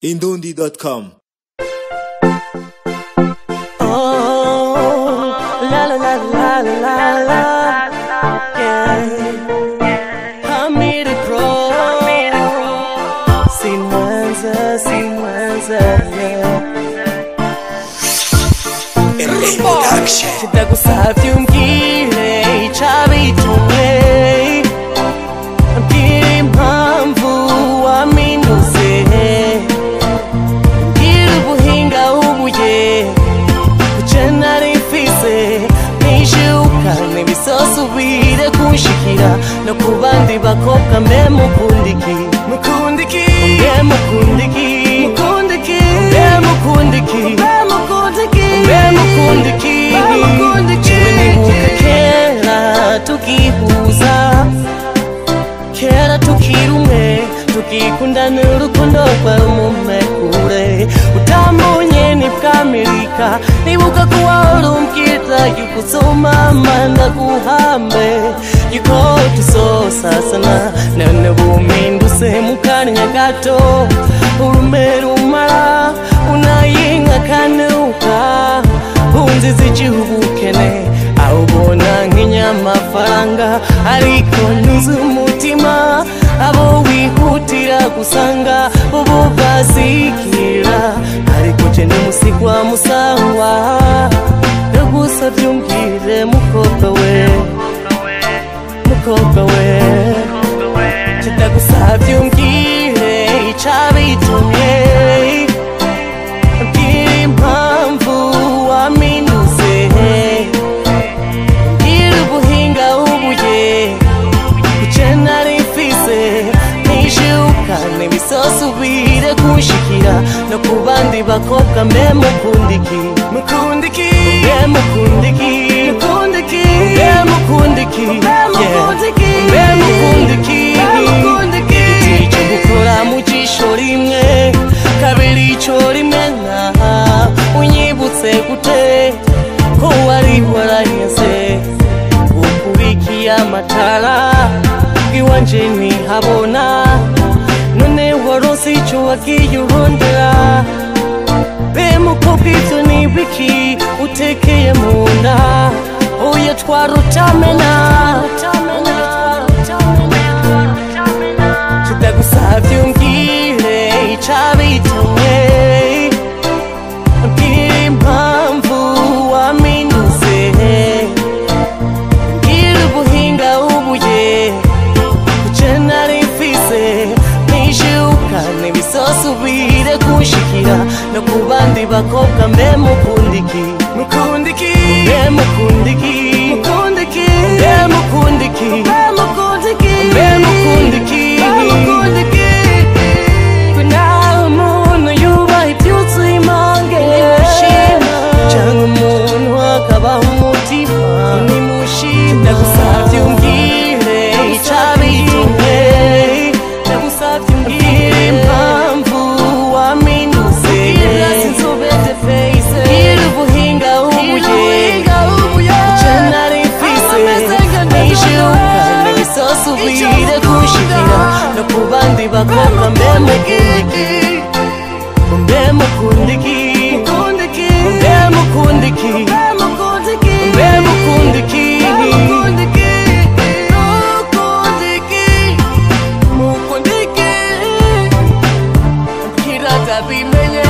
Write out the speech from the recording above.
Indundi.com. Oh, la la la la la la, yeah. Hamid Pro, Sinwanza, yeah. Kitagusavye umbwire icabitumye, ambwira impamvu waminduze, mbwira ubuhinga ubuye kuce nari mfise, nishuka ntibizosubire kunshikira no ku bandi bakobwa. Mbe mukundiki, mukundiki, mbe mukundiki, mukundiki, mbe mukundiki, mbe mukundiki, mbe mukundiki, mbe mukundiki. Nibuka kera tukihuza, kera tukiri umwe, tukikundana urukundo rw'umumekure. Utambonye nibw'Amerika, nibuka ko warumbwira yuko uzomama ndaguhambe, yuko tuzosasana. None bumpindutse mu kanya gato, urume rumara unayinka kanuka, unziza igihubukene awubona nk'inyamafaranga, ariko ntuzi umutima abo wihutira gusanga ubu bazikira. Ariko je ndimusigwa musangwa, ndagusavye umbwire mukobwa we, mukobwa we, ndagusavye umbwire icabitumye, mbwira impamvu waminduze, mbwira ubuhinga ubuye kuce nari mfise, nishuka ntibizosubire kunshikira no ku bandi bakobwa. Mbe mukundiki, mukundiki, mbe mukundiki, mukundiki, mbe mukundiki, mbe mukundiki, mbe mukundiki, mbe mukundiki. Ico gukora mu jisho rimwe, kabiri ico rimwe nkaha, unyibutse gute ko wari waraheze, ukurikiye amatara iwanje ntihabona, none waronse ico wagiye urondera. Be mukobwa ivyo ni biki utekeye mu nda, oya twarutamena. Ndagusavye umbwire icabitumye, mbwira impamvu waminduze, mbwira ubuhinga ubuye kuce nari mfise, nishuka ntibizosubire kunshikira no ku bandi bakobwa. Mbe mukundiki, mukundiki, mbe mukundiki, mukundiki, mbe mukundiki, mbe mukundiki, mbe mukundiki, mbe mukundiki. Kuna umuntu yubaha ivyuzuye imange, canke umuntu akabaha umutima nimushima. Ndagusavye umbwire icabitumye, ndagusavye umbwire impamvu waminduze, mbwira ubuhinga ubuye kuce nari mfise, nishuka ntibizosubire kunshikira no ku bandi bakobwa. Mbe mukundiki, mbe mukundiki, mukundiki, mbe mukundiki, mbe mukundiki, mbe mukundiki, mbe mukundiki, mukundiki, mukundiki. Mbwira ndabimenye,